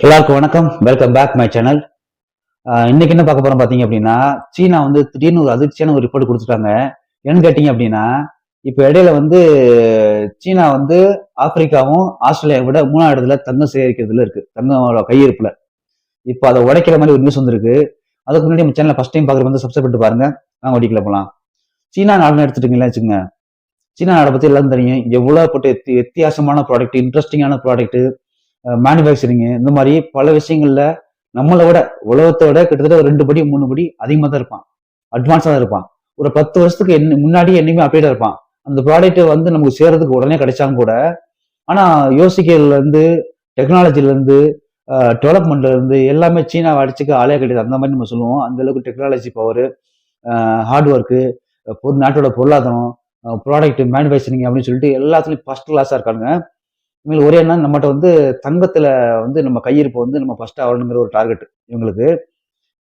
எல்லாருக்கும் வணக்கம். Welcome back my channel. இன்னைக்கு என்ன பார்க்க போறோம் பாத்தீங்க அப்படின்னா, சீனா வந்து திடீர்னு ஒரு அதிர்ச்சியான ஒரு ரிப்போர்ட் கொடுத்துட்டாங்க. என்னன்னு கேட்டீங்க அப்படின்னா, இப்ப இடையில வந்து சீனா வந்து ஆப்பிரிக்காவும் ஆஸ்திரேலியாவை விட 3வது இடத்துல தங்கம் சேகரிக்கிறதுல இருக்கு, தங்கமோட கையிருப்புல. இப்ப அதை உடைக்கிற மாதிரி ஒரு நியூஸ் வந்திருக்கு. அதுக்கு முன்னாடி நம்ம சேனலை ஃபர்ஸ்ட் டைம் பாக்குற வந்து சப்ஸ்கிரைப் பண்ணிட்டு பாருங்க. வாங்க வீடியோக்குள்ள போலாம். சீனா நாடுன்னு எடுத்துட்டீங்களா வச்சுங்க. சீனா நாடை பத்தி எல்லாம் தெரியும். எவ்வளவு போட்டு வித்தியாசமான ப்ராடக்ட், இன்ட்ரெஸ்டிங்கான ப்ராடக்ட், மேனுஃபேக்சரிங், இந்த மாதிரி பல விஷயங்கள்ல நம்மளை விட உலகத்தை விட கிட்டத்தட்ட ஒரு 2 படி 3 படி அதிகமா தான் இருப்பான். அட்வான்ஸா தான் இருப்பான். ஒரு 10 வருஷத்துக்கு முன்னாடி என்னைக்குமே அப்டேட்டா இருப்பான். அந்த ப்ராடக்ட் வந்து நமக்கு சேர்றதுக்கு உடனே கிடைச்சாலும் கூட, ஆனா யோசிக்கிறதுல இருந்து, டெக்னாலஜில இருந்து, டெவலப்மெண்ட்ல இருந்து எல்லாமே சீனாவை அடிச்சுக்க ஆளே கிடையாது. அந்த மாதிரி நம்ம சொல்லுவோம். அந்த அளவுக்கு டெக்னாலஜி பவர், ஹார்ட் ஒர்க்கு, நாட்டோட பொருளாதாரம், ப்ராடக்ட் மேனுஃபேக்சரிங் அப்படின்னு சொல்லிட்டு எல்லாத்துலயும் ஃபர்ஸ்ட் கிளாஸா இருக்காங்க. இவங்களுக்கு ஒரே என்ன, நம்மகிட்ட வந்து தங்கத்துல வந்து நம்ம கையிருப்பு வந்து நம்ம ஃபர்ஸ்ட் ஆகணுங்கிற ஒரு டார்கெட் இவங்களுக்கு.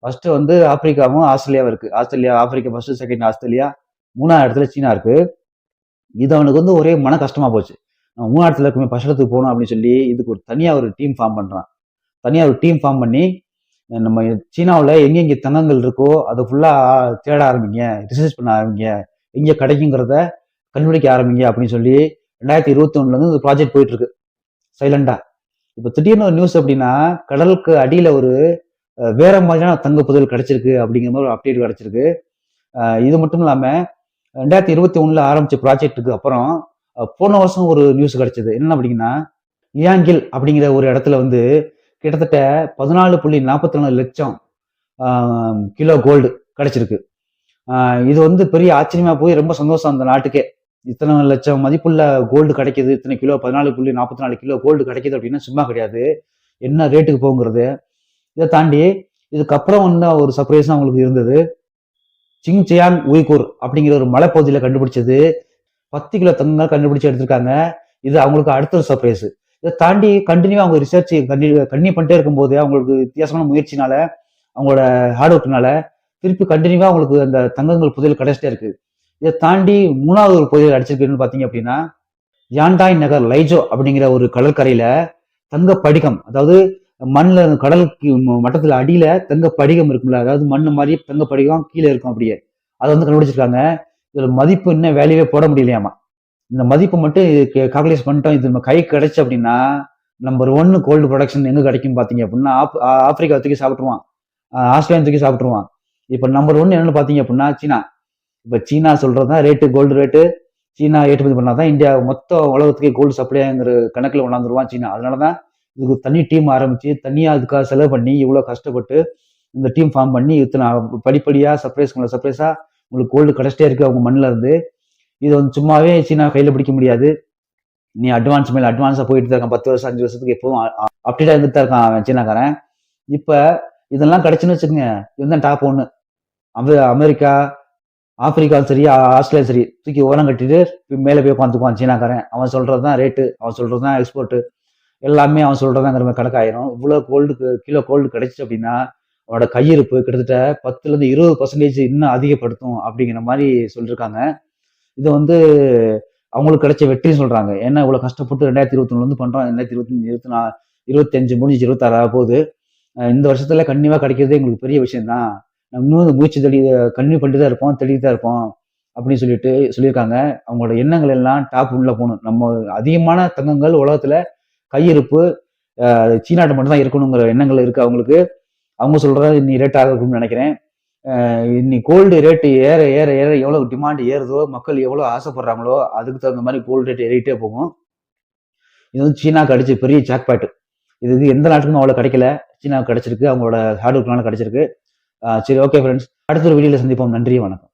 ஃபர்ஸ்ட் வந்து ஆப்பிரிக்காவும் ஆஸ்திரேலியாவும் இருக்கு. Australia, Africa first, second Australia, 3வது இடத்துல சீனா இருக்கு. இது அவனுக்கு வந்து ஒரே மன கஷ்டமா போச்சு. நம்ம 3வது இடத்துல இருக்குமே, ஃபர்ஸ்ட் இடத்துக்கு போகணும் அப்படின்னு சொல்லி இதுக்கு ஒரு தனியா ஒரு டீம் ஃபார்ம் பண்றான். தனியா ஒரு டீம் ஃபார்ம் பண்ணி நம்ம சீனாவில் எங்கெங்க தங்கங்கள் இருக்கோ அதை ஃபுல்லா தேட ஆரம்பிங்க, ரிசர்ச் பண்ண ஆரம்பிங்க, எங்க கிடைக்குங்கிறத கண்டுபிடிக்க ஆரம்பிங்க அப்படின்னு சொல்லி 2021 இருந்து இந்த ப்ராஜெக்ட் போயிட்டு இருக்கு சைலண்டா. இப்ப திடீர்னு ஒரு நியூஸ் அப்படின்னா, கடலுக்கு அடியில ஒரு வேற மாதிரியான தங்க புதையல் கிடைச்சிருக்கு அப்படிங்கிற மாதிரி ஒரு அப்டேட் கிடைச்சிருக்கு. இது மட்டும் இல்லாம 2021 ஆரம்பிச்ச ப்ராஜெக்டுக்கு அப்புறம் போன வருஷம் ஒரு நியூஸ் கிடைச்சது. என்ன அப்படிங்கன்னா, இயாங்கில் அப்படிங்கிற ஒரு இடத்துல வந்து கிட்டத்தட்ட 14.44 லட்சம் கிலோ கோல்டு கிடைச்சிருக்கு. இது வந்து பெரிய ஆச்சரியமா போய் ரொம்ப சந்தோஷம் அந்த நாட்டுக்கே. இத்தனை லட்சம் மதிப்புள்ள கோல்டு கிடைக்குது, இத்தனை கிலோ 14.44 கிலோ கோல்டு கிடைக்குது அப்படின்னா சும்மா கிடையாது. என்ன ரேட்டுக்கு போகுங்கிறது. இதை தாண்டி இதுக்கப்புறம் வந்து ஒரு சர்ப்ரைஸ் அவங்களுக்கு இருந்தது. சிங்சியாங் உய்கூர் அப்படிங்கிற ஒரு மலைப்பகுதியில கண்டுபிடிச்சது 10 கிலோ தங்கங்கள் கண்டுபிடிச்சு எடுத்திருக்காங்க. இது அவங்களுக்கு அடுத்த ஒரு சர்ப்ரைஸ். இதை தாண்டி கண்டினியூ அவங்க ரிசர்ச் கண்டினியூ பண்ணிட்டே இருக்கும்போது அவங்களுக்கு வித்தியாசமான முயற்சினால, அவங்களோட ஹார்ட் ஒர்க்னால திருப்பி கண்டினியூவா அவங்களுக்கு அந்த தங்கங்கள் புதையல் கிடைச்சிட்டே இருக்கு. இதை தாண்டி 3வது ஒரு புதையல் அடிச்சிருக்குன்னு பாத்தீங்க அப்படின்னா, யாண்டாய் நகர் லைஜோ அப்படிங்கிற ஒரு கடற்கரையில தங்க படிகம், அதாவது மண்ணுல கடலுக்கு மட்டத்துல அடியில தங்க படிகம் இருக்கும்ல, அதாவது மண்ணு மாதிரி தங்க படிகம் கீழே இருக்கும் அப்படியே. அதை வந்து கண்டுபிடிச்சிருக்காங்க. இதுல மதிப்பு இன்னும் வேல்யூவே போட முடியலையாமா. இந்த மதிப்பு மட்டும் கால்குலேட் பண்ணிட்டோம். இது நம்ம கை கிடைச்சு அப்படின்னா நம்பர் 1 கோல்டு ப்ரொடக்ஷன் எங்க கிடைக்கும் பாத்தீங்க அப்படின்னா, ஆப்பிரிக்கா தூக்கி சாப்பிட்டுருவான், ஆஸ்திரேலியா தூக்கி சாப்பிட்டுருவான். இப்ப நம்பர் 1 என்னன்னு பாத்தீங்க அப்படின்னா சீனா. இப்ப சீனா சொல்றதுதான் ரேட்டு, கோல்டு ரேட்டு. சீனா ஏற்றுமதி பண்ணாதான் இந்தியா மொத்த உலகத்துக்கே கோல்டு சப்ளைங்கிற கணக்குல கொண்டாந்துருவான் சீனா. அதனாலதான் இதுக்கு தனி டீம் ஆரம்பிச்சு தனியா அதுக்காக செலவு பண்ணி இவ்வளவு கஷ்டப்பட்டு இந்த டீம் ஃபார்ம் பண்ணி இத்தனை படிப்படியா சர்ப்ரைஸா உங்களுக்கு கோல்டு கிடைச்சிட்டே இருக்கு அவங்க மண்ணில இருந்து. இது வந்து சும்மாவே சீனா கையில பிடிக்க முடியாது. நீ அட்வான்ஸ் மேல அட்வான்ஸா போயிட்டு தான் இருக்கான். 10 வருஷம் 5 வருஷத்துக்கு எப்பவும் அப்டேட்டா இருந்துட்டு தான் இருக்கான் சீனாக்காரன். இப்ப இதெல்லாம் கிடைச்சுன்னு வச்சுக்கோங்க, இதுதான் டாப் 1. அமெரிக்கா, ஆப்பிரிக்காவும் சரி, ஆஸ்திரேலியா சரி, தூக்கி ஓரம் கட்டிட்டு மேல போய் உட்காந்துக்குவான் சீனாக்காரன். அவன் சொல்றதுதான் ரேட்டு, அவன் சொல்றதுதான் எக்ஸ்போர்ட், எல்லாமே அவன் சொல்றதாங்கிற மாதிரி கணக்காயிரும். இவ்வளவு கோல்டு கிலோ கோல்டு கிடைச்சிச்சு அப்படின்னா அவனோட கையிருப்பு கிட்டத்தட்ட 10ல இருந்து 20% இன்னும் அதிகப்படுத்தும் அப்படிங்கிற மாதிரி சொல்லியிருக்காங்க. இது வந்து அவங்களுக்கு கிடைச்ச வெற்றின்னு சொல்றாங்க. ஏன்னா இவ்வளவு கஷ்டப்பட்டு 2021 இருந்து பண்றோம், 2025 24 25 முடிஞ்சு 26 ஆக போகுது. இந்த வருஷத்துல கண்டிப்பா கிடைக்கிறதே எங்களுக்கு பெரிய விஷயம் தான். இன்னும் முயற்சி கண்டினியூ பண்ணிட்டு தான் இருப்போம், தேடிட்டு தான் இருப்போம் அப்படின்னு சொல்லிட்டு சொல்லியிருக்காங்க. அவங்களோட எண்ணங்கள் எல்லாம் டாப் உள்ள போகணும். நம்ம அதிகமான தங்கங்கள் உலகத்துல கையிருப்பு சீனாட்ட மட்டும் தான் இருக்கணுங்கிற எண்ணங்கள் இருக்கு அவங்களுக்கு. அவங்க சொல்றது இன்னி ரேட் ஆகும்னு நினைக்கிறேன். இன்னி கோல்டு ரேட்டு ஏற ஏற ஏற எவ்வளவு டிமாண்ட் ஏறுதோ, மக்கள் எவ்வளவு ஆசைப்படுறாங்களோ அதுக்கு தகுந்த மாதிரி கோல்டு ரேட் ஏறிட்டே போகும். இது வந்து சீனாக்கு அடிச்ச பெரிய ஜாக்பாட். இது எந்த நாட்டுக்கும் அவ்வளவு கிடைக்கல, சீனாவுக்கு கிடைச்சிருக்கு. அவங்களோட ஹார்ட் ஒர்க்னால கிடைச்சிருக்கு. சரி, ஓகே ஃப்ரெண்ட்ஸ், அடுத்த ஒரு வீடியோல சந்திப்போம். நன்றி, வணக்கம்.